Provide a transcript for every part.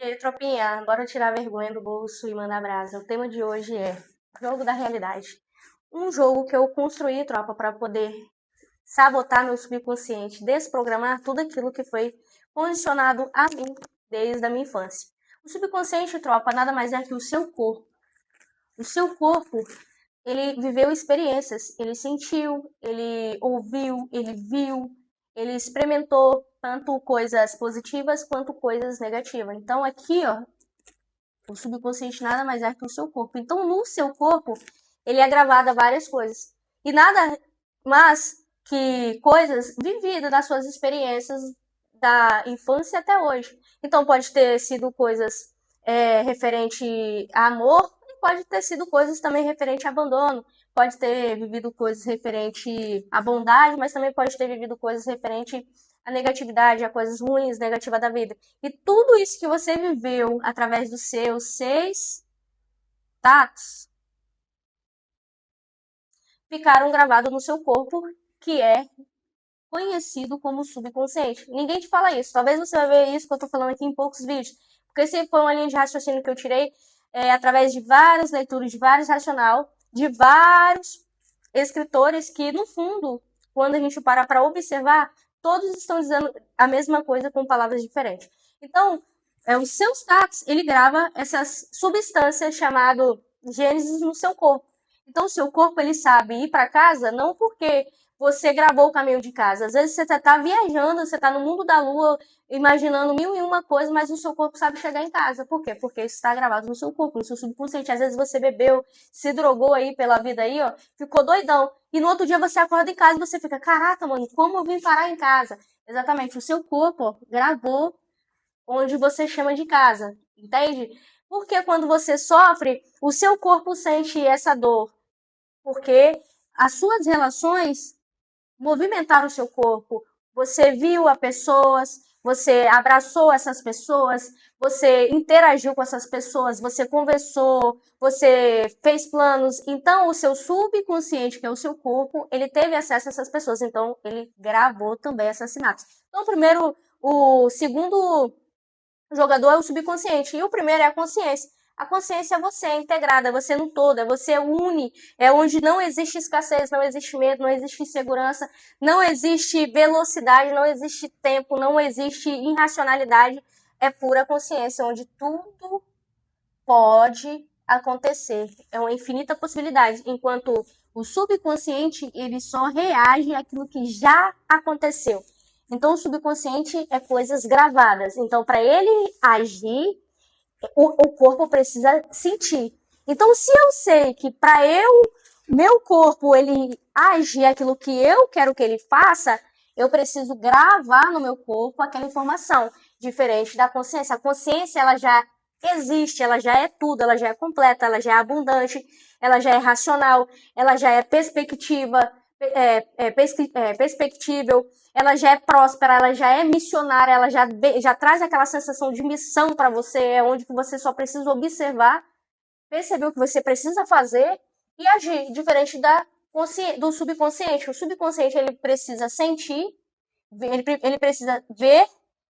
E aí, tropinha, bora tirar a vergonha do bolso e mandar brasa. O tema de hoje é jogo da realidade. Um jogo que eu construí, tropa, para poder sabotar meu subconsciente, desprogramar tudo aquilo que foi condicionado a mim desde a minha infância. O subconsciente, tropa, nada mais é que o seu corpo. O seu corpo, ele viveu experiências, ele sentiu, ele ouviu, ele viu, ele experimentou tanto coisas positivas quanto coisas negativas. Então aqui, ó, o subconsciente nada mais é que o seu corpo. Então, no seu corpo, ele é gravado a várias coisas. E nada mais que coisas vividas nas suas experiências da infância até hoje. Então, pode ter sido coisas referente a amor, e pode ter sido coisas também referente a abandono. Pode ter vivido coisas referente à bondade, mas também pode ter vivido coisas referente à negatividade, a coisas ruins, negativas da vida. E tudo isso que você viveu através dos seus 6 tatos ficaram gravados no seu corpo, que é conhecido como subconsciente. Ninguém te fala isso. Talvez você vai ver isso que eu tô falando aqui em poucos vídeos. Porque esse foi uma linha de raciocínio que eu tirei através de várias leituras, de vários racional, de vários escritores que, no fundo, quando a gente para observar, todos estão dizendo a mesma coisa com palavras diferentes. Então, os seus tatos, ele grava essas substâncias chamadas gênesis no seu corpo. Então, o seu corpo, ele sabe ir para casa não porque você gravou o caminho de casa. Às vezes você tá viajando, você tá no mundo da lua, imaginando mil e uma coisas, mas o seu corpo sabe chegar em casa. Por quê? Porque isso está gravado no seu corpo, no seu subconsciente. Às vezes você bebeu, se drogou aí pela vida aí, ó, ficou doidão. E no outro dia você acorda em casa e você fica, caraca, mano, como eu vim parar em casa? Exatamente, o seu corpo, ó, gravou onde você chama de casa, entende? Porque quando você sofre, o seu corpo sente essa dor. Porque as suas relações movimentaram o seu corpo. Você viu as pessoas, você abraçou essas pessoas, você interagiu com essas pessoas, você conversou, você fez planos. Então, o seu subconsciente, que é o seu corpo, ele teve acesso a essas pessoas. Então, ele gravou também assassinatos. Então, primeiro, o segundo jogador é o subconsciente e o primeiro é a consciência. A consciência é você, é integrada, é você no todo, é você une, é onde não existe escassez, não existe medo, não existe insegurança, não existe velocidade, não existe tempo, não existe irracionalidade, é pura consciência, onde tudo pode acontecer, é uma infinita possibilidade, enquanto o subconsciente, ele só reage àquilo que já aconteceu. Então, o subconsciente é coisas gravadas. Então, para ele agir, o corpo precisa sentir. Então, se eu sei que para meu corpo, ele age aquilo que eu quero que ele faça, eu preciso gravar no meu corpo aquela informação, diferente da consciência. A consciência, ela já existe, ela já é tudo, ela já é completa, ela já é abundante, ela já é racional, ela já é perspectiva, perspectível, ela já é próspera, ela já é missionária, ela já traz aquela sensação de missão para você, é onde você só precisa observar, perceber o que você precisa fazer e agir, diferente do subconsciente. O subconsciente, ele precisa sentir, ele precisa ver,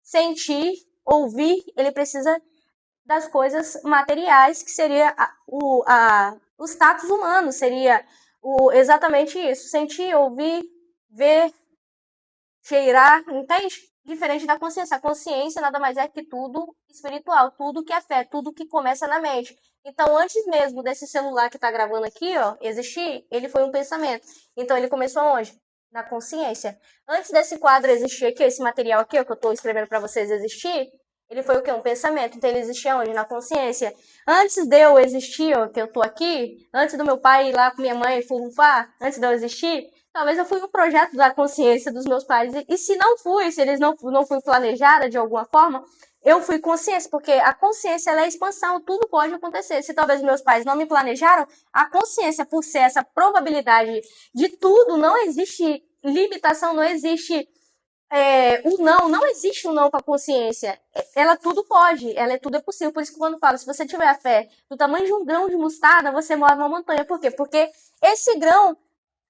sentir, ouvir, ele precisa das coisas materiais, que seria os tatos humanos, seria exatamente isso, sentir, ouvir, ver, cheirar, entende? Diferente da consciência. A consciência nada mais é que tudo espiritual, tudo que é fé, tudo que começa na mente. Então, antes mesmo desse celular que tá gravando aqui, ó, existir, ele foi um pensamento. Então, ele começou onde? Na consciência. Antes desse quadro existir aqui, esse material aqui, ó, que eu tô escrevendo para vocês existir, ele foi o quê? Um pensamento. Então, ele existia onde? Na consciência. Antes de eu existir, ó, que eu tô aqui, antes do meu pai ir lá com minha mãe furunfar, antes de eu existir, talvez eu fui um projeto da consciência dos meus pais. E se não fui, se eles não fui planejada de alguma forma, eu fui consciência, porque a consciência, ela é expansão, tudo pode acontecer. Se talvez meus pais não me planejaram, a consciência, por ser essa probabilidade de tudo, não existe limitação, não existe não existe um não para a consciência. Ela tudo pode, tudo é possível. Por isso que quando fala, se você tiver a fé do tamanho de um grão de mostarda, você move uma montanha. Por quê? Porque esse grão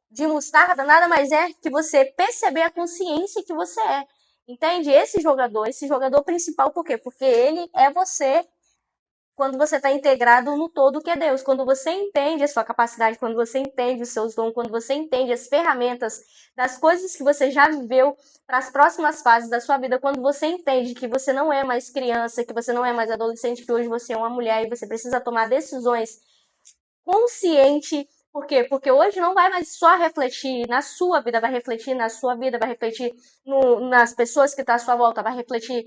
de mostarda nada mais é que você perceber a consciência que você é. Entende? Esse jogador principal, por quê? Porque ele é você quando você está integrado no todo que é Deus. Quando você entende a sua capacidade, quando você entende os seus dons, quando você entende as ferramentas das coisas que você já viveu para as próximas fases da sua vida, quando você entende que você não é mais criança, que você não é mais adolescente, que hoje você é uma mulher e você precisa tomar decisões consciente. Por quê? Porque hoje não vai mais só refletir na sua vida, vai refletir na sua vida, vai refletir nas pessoas que estão à sua volta, vai refletir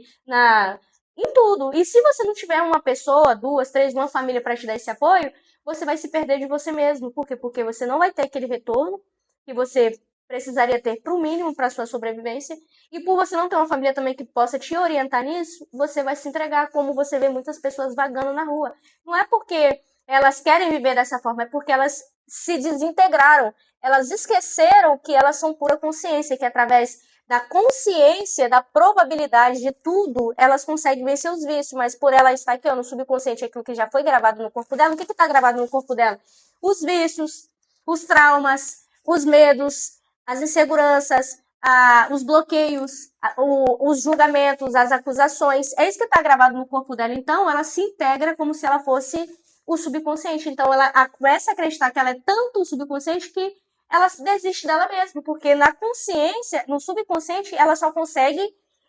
em tudo. E se você não tiver uma pessoa, duas, três, uma família para te dar esse apoio, você vai se perder de você mesmo. Por quê? Porque você não vai ter aquele retorno que você precisaria ter para o mínimo para sua sobrevivência. E por você não ter uma família também que possa te orientar nisso, você vai se entregar, como você vê muitas pessoas vagando na rua. Não é porque elas querem viver dessa forma, é porque elas se desintegraram. Elas esqueceram que elas são pura consciência, que através da consciência, da probabilidade de tudo, elas conseguem vencer os vícios, mas por ela estar aqui, ó, no subconsciente, aquilo que já foi gravado no corpo dela, o que está gravado no corpo dela? Os vícios, os traumas, os medos, as inseguranças, os bloqueios, os julgamentos, as acusações. É isso que está gravado no corpo dela. Então, ela se integra como se ela fosse o subconsciente. Então, ela começa a acreditar que ela é tanto o subconsciente que ela desiste dela mesma, porque na consciência, no subconsciente, ela só consegue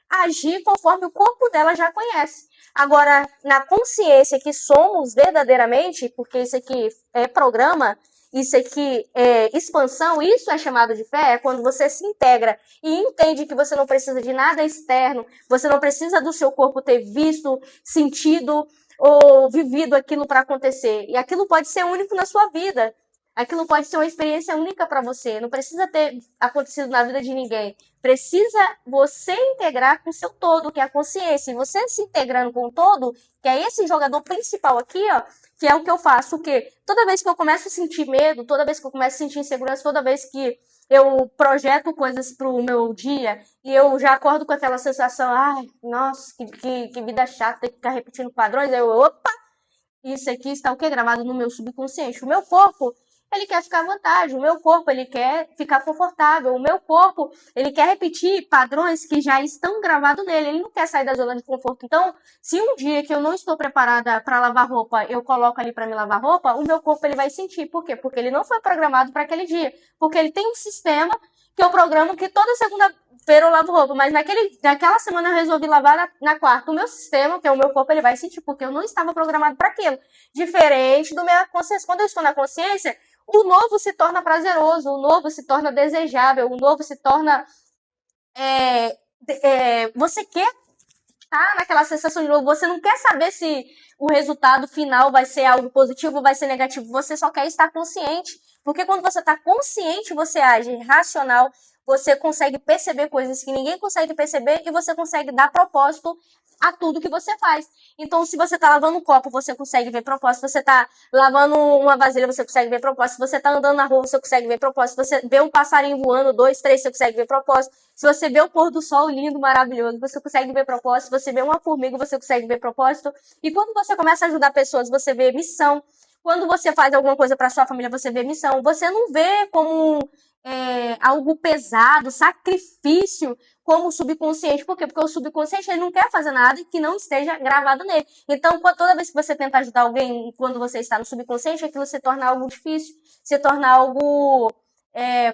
agir conforme o corpo dela já conhece. Agora, na consciência que somos verdadeiramente, porque isso aqui é programa, isso aqui é expansão, isso é chamado de fé, é quando você se integra e entende que você não precisa de nada externo, você não precisa do seu corpo ter visto, sentido ou vivido aquilo para acontecer. E aquilo pode ser único na sua vida. Aquilo pode ser uma experiência única para você. Não precisa ter acontecido na vida de ninguém. Precisa você integrar com o seu todo, que é a consciência. E você se integrando com o todo, que é esse jogador principal aqui, ó, que é o que eu faço. O quê? Toda vez que eu começo a sentir medo, toda vez que eu começo a sentir insegurança, toda vez que eu projeto coisas pro meu dia e eu já acordo com aquela sensação, ai, nossa, que vida chata, ter que ficar repetindo padrões, opa, isso aqui está o quê? Gravado no meu subconsciente. O meu corpo, ele quer ficar à vontade. O meu corpo, ele quer ficar confortável. O meu corpo, ele quer repetir padrões que já estão gravados nele. Ele não quer sair da zona de conforto. Então, se um dia que eu não estou preparada para lavar roupa, eu coloco ali para me lavar roupa, o meu corpo ele vai sentir. Por quê? Porque ele não foi programado para aquele dia. Porque ele tem um sistema que eu programo que toda segunda-feira eu lavo roupa, mas naquela semana eu resolvi lavar na quarta. O meu sistema, que é o meu corpo, ele vai sentir, porque eu não estava programado para aquilo. Diferente do minha consciência. Quando eu estou na consciência, o novo se torna prazeroso, o novo se torna desejável, o novo se torna. Você quer estar naquela sensação de novo, você não quer saber se o resultado final vai ser algo positivo ou vai ser negativo, você só quer estar consciente. Porque quando você está consciente, você age racional, você consegue perceber coisas que ninguém consegue perceber e você consegue dar propósito a tudo que você faz. Então, se você está lavando um copo, você consegue ver propósito. Se você está lavando uma vasilha, você consegue ver propósito. Se você está andando na rua, você consegue ver propósito. Se você vê um passarinho voando, dois, três, você consegue ver propósito. Se você vê o pôr do sol lindo, maravilhoso, você consegue ver propósito. Se você vê uma formiga, você consegue ver propósito. E quando você começa a ajudar pessoas, você vê missão. Quando você faz alguma coisa para sua família, você vê missão. Você não vê como algo pesado, sacrifício, como o subconsciente. Por quê? Porque o subconsciente ele não quer fazer nada que não esteja gravado nele. Então, toda vez que você tenta ajudar alguém, quando você está no subconsciente, aquilo se torna algo difícil, se torna algo.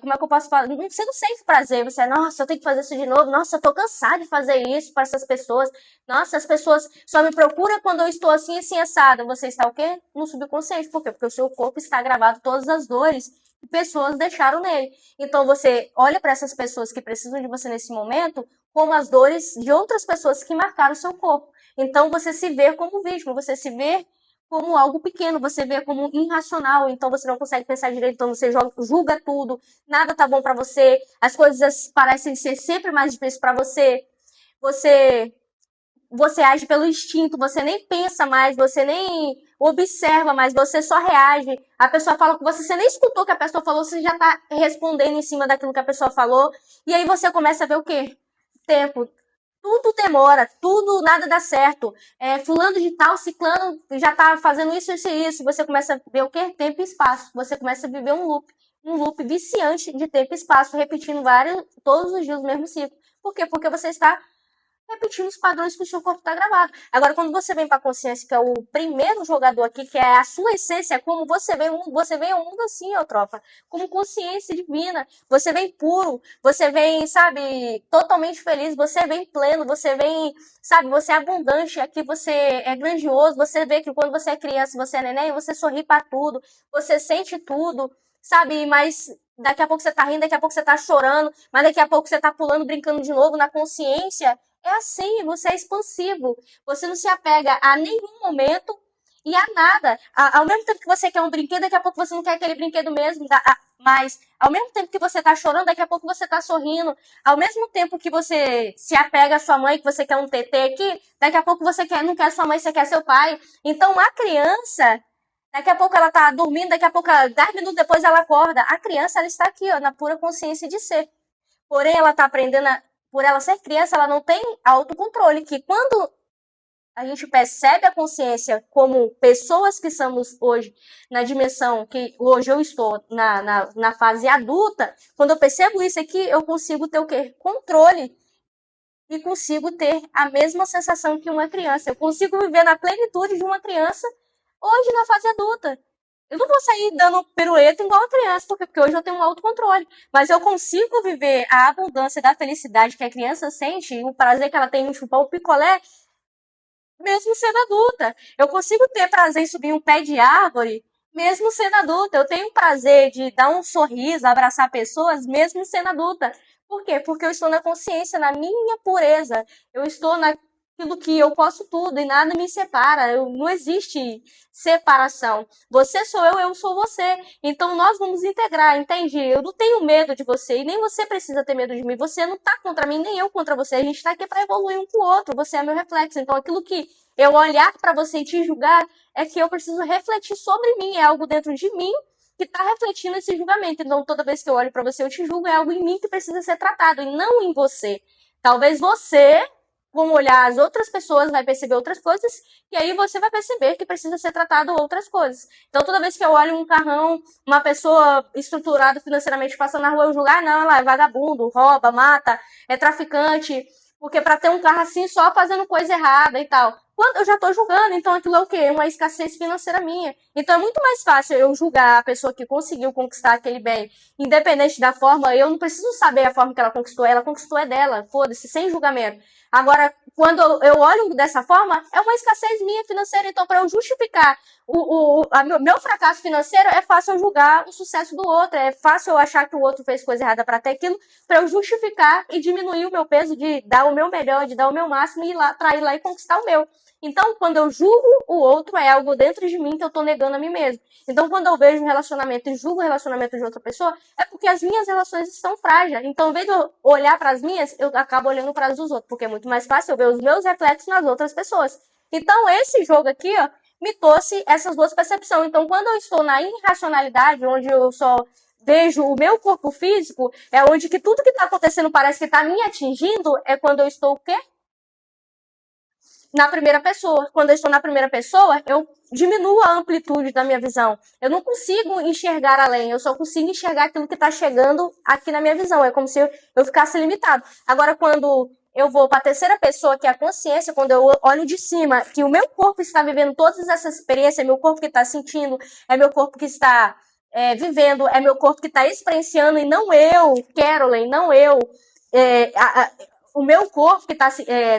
Como é que eu posso falar? Você não sente prazer, você, nossa, eu tenho que fazer isso de novo, nossa, eu tô cansada de fazer isso para essas pessoas, nossa, as pessoas só me procuram quando eu estou assim assada. Você está o quê? No subconsciente. Por quê? Porque o seu corpo está gravado todas as dores que pessoas deixaram nele. Então você olha para essas pessoas que precisam de você nesse momento como as dores de outras pessoas que marcaram o seu corpo. Então você se vê como vítima, você se vê como algo pequeno, você vê como irracional, então você não consegue pensar direito, então você julga tudo, nada tá bom para você, as coisas parecem ser sempre mais difíceis para você, você age pelo instinto, você nem pensa mais, você nem observa mais, você só reage. A pessoa fala com você, você nem escutou o que a pessoa falou, você já tá respondendo em cima daquilo que a pessoa falou, e aí você começa a ver o quê? Tempo. Tudo demora, tudo, nada dá certo. Fulano de tal, ciclano, já tá fazendo isso, isso e isso. Você começa a ver o quê? Tempo e espaço. Você começa a viver um loop viciante de tempo e espaço, repetindo todos os dias o mesmo ciclo. Por quê? Porque você está repetindo os padrões que o seu corpo está gravado. Agora, quando você vem para a consciência, que é o primeiro jogador aqui, que é a sua essência, é como você vem ao mundo assim, ó, tropa, como consciência divina. Você vem puro, você vem, sabe, totalmente feliz, você vem pleno, você vem, sabe, você é abundante, aqui você é grandioso, você vê que quando você é criança, você é neném, você sorri para tudo, você sente tudo, sabe, mas daqui a pouco você tá rindo, daqui a pouco você tá chorando, mas daqui a pouco você tá pulando, brincando de novo na consciência. É assim, você é expansivo. Você não se apega a nenhum momento e a nada. Ao mesmo tempo que você quer um brinquedo, daqui a pouco você não quer aquele brinquedo mesmo. Mas ao mesmo tempo que você tá chorando, daqui a pouco você tá sorrindo. Ao mesmo tempo que você se apega à sua mãe, que você quer um TT aqui, daqui a pouco você não quer sua mãe, você quer seu pai. Então a criança, daqui a pouco ela tá dormindo, daqui a pouco, 10 minutos depois ela acorda. A criança, ela está aqui, ó, na pura consciência de ser. Porém, ela tá aprendendo, por ela ser criança, ela não tem autocontrole, que quando a gente percebe a consciência como pessoas que somos hoje, na dimensão que hoje eu estou, na fase adulta, quando eu percebo isso aqui, eu consigo ter o quê? Controle. E consigo ter a mesma sensação que uma criança. Eu consigo viver na plenitude de uma criança hoje na fase adulta. Eu não vou sair dando pirueta igual a criança, porque hoje eu tenho um autocontrole. Mas eu consigo viver a abundância da felicidade que a criança sente, o prazer que ela tem em chupar o picolé, mesmo sendo adulta. Eu consigo ter prazer em subir um pé de árvore, mesmo sendo adulta. Eu tenho prazer de dar um sorriso, abraçar pessoas, mesmo sendo adulta. Por quê? Porque eu estou na consciência, na minha pureza. Eu estou naquilo que eu posso tudo e nada me separa. Não existe separação. Você sou eu sou você. Então nós vamos integrar, entende? Eu não tenho medo de você e nem você precisa ter medo de mim. Você não está contra mim, nem eu contra você. A gente está aqui para evoluir um com o outro. Você é meu reflexo. Então aquilo que eu olhar para você e te julgar é que eu preciso refletir sobre mim. É algo dentro de mim que está refletindo esse julgamento. Então, toda vez que eu olho para você, eu te julgo, é algo em mim que precisa ser tratado, e não em você. Talvez você, com olhar as outras pessoas, vai perceber outras coisas, e aí você vai perceber que precisa ser tratado outras coisas. Então, toda vez que eu olho um carrão, uma pessoa estruturada financeiramente passando na rua, eu julgo, não, ela é vagabundo, rouba, mata, é traficante, porque para ter um carro assim, só fazendo coisa errada e tal. Quando eu já estou julgando, então aquilo é o quê? Uma escassez financeira minha. Então é muito mais fácil eu julgar a pessoa que conseguiu conquistar aquele bem, independente da forma, eu não preciso saber a forma que ela conquistou é dela, foda-se, sem julgamento. Agora, quando eu olho dessa forma, é uma escassez minha financeira, então para eu justificar meu fracasso financeiro, é fácil eu julgar o sucesso do outro, é fácil eu achar que o outro fez coisa errada para ter aquilo, para eu justificar e diminuir o meu peso de dar o meu melhor, de dar o meu máximo e ir lá, para ir lá e conquistar o meu. Então, quando eu julgo o outro, é algo dentro de mim que eu tô negando a mim mesmo. Então, quando eu vejo um relacionamento e julgo o relacionamento de outra pessoa, é porque as minhas relações estão frágeis. Então, ao invés de eu olhar para as minhas, eu acabo olhando para as dos outros, porque é muito mais fácil eu ver os meus reflexos nas outras pessoas. Então, esse jogo aqui, ó, me trouxe essas duas percepções. Então, quando eu estou na irracionalidade, onde eu só vejo o meu corpo físico, é onde que tudo que está acontecendo parece que está me atingindo, é quando eu estou o quê? Na primeira pessoa. Quando eu estou na primeira pessoa, eu diminuo a amplitude da minha visão. Eu não consigo enxergar além, eu só consigo enxergar aquilo que está chegando aqui na minha visão. É como se eu ficasse limitado. Agora, quando eu vou para a terceira pessoa, que é a consciência, quando eu olho de cima, que o meu corpo está vivendo todas essas experiências, é meu corpo que está sentindo, é meu corpo que está vivendo, é meu corpo que está experienciando, e não eu, Carolyn, não eu, é, o meu corpo que está,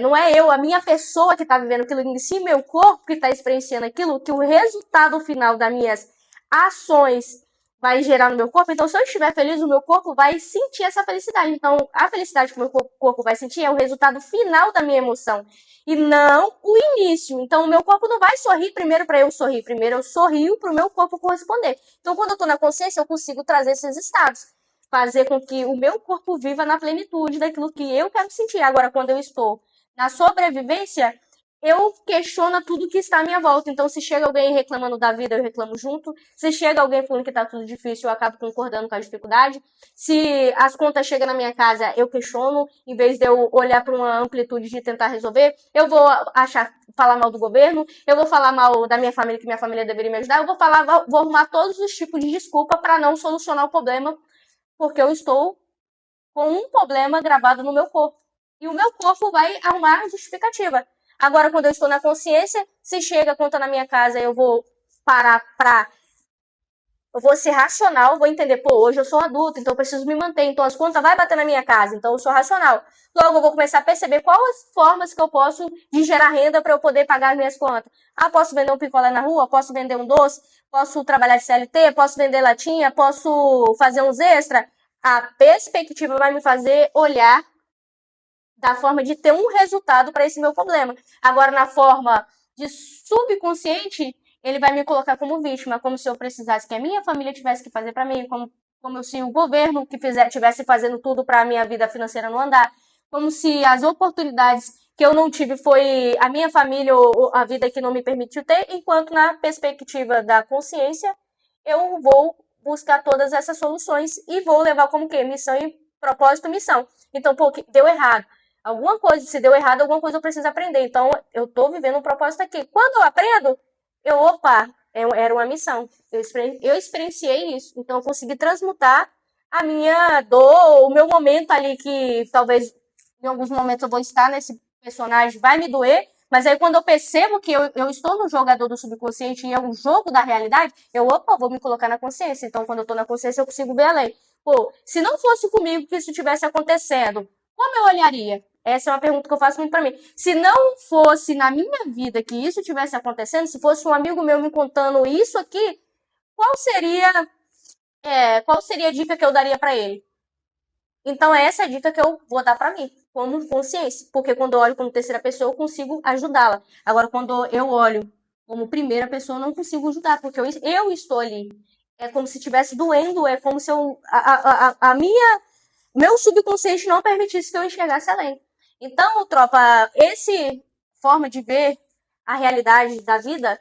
não é eu, a minha pessoa que está vivendo aquilo em si, meu corpo que está experienciando aquilo, que o resultado final das minhas ações vai gerar no meu corpo. Então, se eu estiver feliz, o meu corpo vai sentir essa felicidade. Então, a felicidade que o meu corpo vai sentir é o resultado final da minha emoção e não o início. Então, o meu corpo não vai sorrir primeiro para eu sorrir. Primeiro eu sorrio para o meu corpo corresponder. Então, quando eu estou na consciência, eu consigo trazer esses estados, fazer com que o meu corpo viva na plenitude daquilo que eu quero sentir. Agora, quando eu estou na sobrevivência, eu questiono tudo que está à minha volta. Então, se chega alguém reclamando da vida, eu reclamo junto. Se chega alguém falando que está tudo difícil, eu acabo concordando com a dificuldade. Se as contas chegam na minha casa, eu questiono. Em vez de eu olhar para uma amplitude de tentar resolver, eu vou falar mal do governo, eu vou falar mal da minha família, que minha família deveria me ajudar, eu vou arrumar todos os tipos de desculpa para não solucionar o problema, porque eu estou com um problema gravado no meu corpo. E o meu corpo vai arrumar a justificativa. Agora, quando eu estou na consciência, se chega a conta na minha casa, eu vou parar pra. Eu vou ser racional, vou entender, pô, hoje eu sou adulto, então eu preciso me manter, então as contas vai bater na minha casa, então eu sou racional. Logo eu vou começar a perceber quais as formas que eu posso de gerar renda para eu poder pagar as minhas contas. Ah, posso vender um picolé na rua, posso vender um doce, posso trabalhar de CLT, posso vender latinha, posso fazer uns extra. A perspectiva vai me fazer olhar da forma de ter um resultado para esse meu problema. Agora, na forma de subconsciente, ele vai me colocar como vítima, como se eu precisasse que a minha família tivesse que fazer para mim, como se o governo que tivesse fazendo tudo para a minha vida financeira não andar, como se as oportunidades que eu não tive foi a minha família ou a vida que não me permitiu ter, enquanto na perspectiva da consciência, eu vou buscar todas essas soluções e vou levar como que missão e propósito, missão. Então, pô, deu errado. Alguma coisa, se deu errado, alguma coisa eu preciso aprender. Então, eu tô vivendo um propósito aqui. Quando eu aprendo, opa, era uma missão. Eu experienciei isso. Então, eu consegui transmutar a minha dor, o meu momento ali, que talvez em alguns momentos eu vou estar nesse personagem, vai me doer, mas aí quando eu percebo que eu estou no jogador do subconsciente e é um jogo da realidade, opa, vou me colocar na consciência. Então, quando eu tô na consciência, eu consigo ver além. Pô, se não fosse comigo que isso estivesse acontecendo, como eu olharia? Essa é uma pergunta que eu faço muito para mim. Se não fosse na minha vida que isso tivesse acontecendo, se fosse um amigo meu me contando isso aqui, qual seria, qual seria a dica que eu daria para ele? Então, essa é a dica que eu vou dar para mim, como consciência. Porque quando eu olho como terceira pessoa, eu consigo ajudá-la. Agora, quando eu olho como primeira pessoa, eu não consigo ajudar, porque eu estou ali. É como se estivesse doendo, é como se a minha meu subconsciente não permitisse que eu enxergasse além. Então, tropa, esse forma de ver a realidade da vida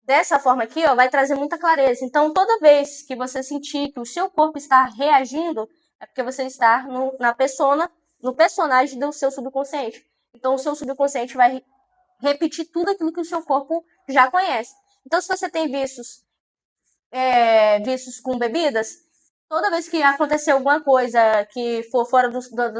dessa forma aqui, ó, vai trazer muita clareza. Então, toda vez que você sentir que o seu corpo está reagindo, é porque você está na persona, no personagem do seu subconsciente. Então, o seu subconsciente vai repetir tudo aquilo que o seu corpo já conhece. Então, se você tem vícios com bebidas, toda vez que acontecer alguma coisa que for fora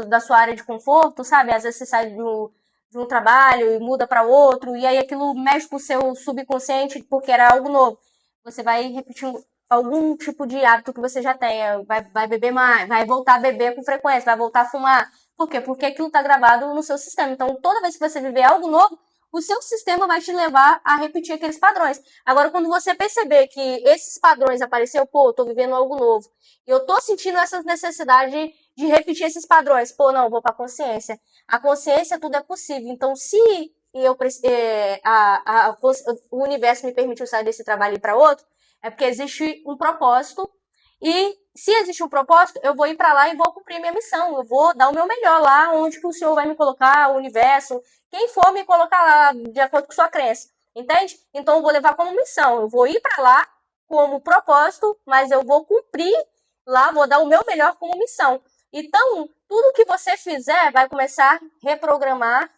da sua área de conforto, sabe? Às vezes você sai de um trabalho e muda para outro, e aí aquilo mexe com o seu subconsciente porque era algo novo. Você vai repetir algum tipo de hábito que você já tenha, vai beber mais, vai voltar a beber com frequência, vai voltar a fumar. Por quê? Porque aquilo está gravado no seu sistema. Então, toda vez que você viver algo novo, o seu sistema vai te levar a repetir aqueles padrões. Agora, quando você perceber que esses padrões apareceram, pô, eu tô vivendo algo novo, e eu tô sentindo essa necessidade de repetir esses padrões, pô, não, vou pra consciência. A consciência, tudo é possível. Então, se o universo me permitiu sair desse trabalho e ir para outro, é porque existe um propósito. E se existe um propósito, eu vou ir para lá e vou cumprir minha missão. Eu vou dar o meu melhor lá, onde que o Senhor vai me colocar, o universo, quem for me colocar lá, de acordo com sua crença. Entende? Então eu vou levar como missão. Eu vou ir para lá como propósito, mas eu vou cumprir lá, vou dar o meu melhor como missão. Então, tudo que você fizer vai começar a reprogramar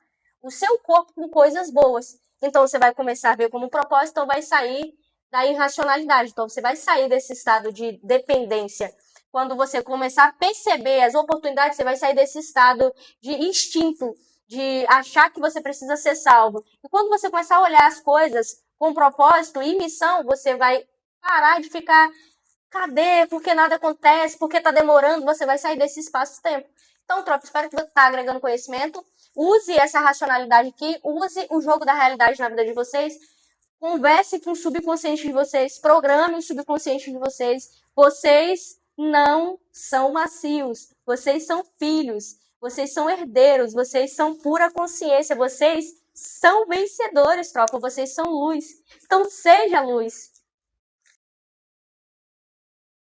o seu corpo com coisas boas. Então, você vai começar a ver como propósito, então vai sair da irracionalidade. Então, você vai sair desse estado de dependência. Quando você começar a perceber as oportunidades, você vai sair desse estado de instinto, de achar que você precisa ser salvo. E quando você começar a olhar as coisas com propósito e missão, você vai parar de ficar, cadê? Por que nada acontece? Por que tá demorando? Você vai sair desse espaço-tempo. Então, tropa, espero que você tá agregando conhecimento. Use essa racionalidade aqui, use o jogo da realidade na vida de vocês. Converse com o subconsciente de vocês, programe o subconsciente de vocês. Vocês não são macios, vocês são filhos, vocês são herdeiros, vocês são pura consciência, vocês são vencedores, tropa, vocês são luz. Então seja luz.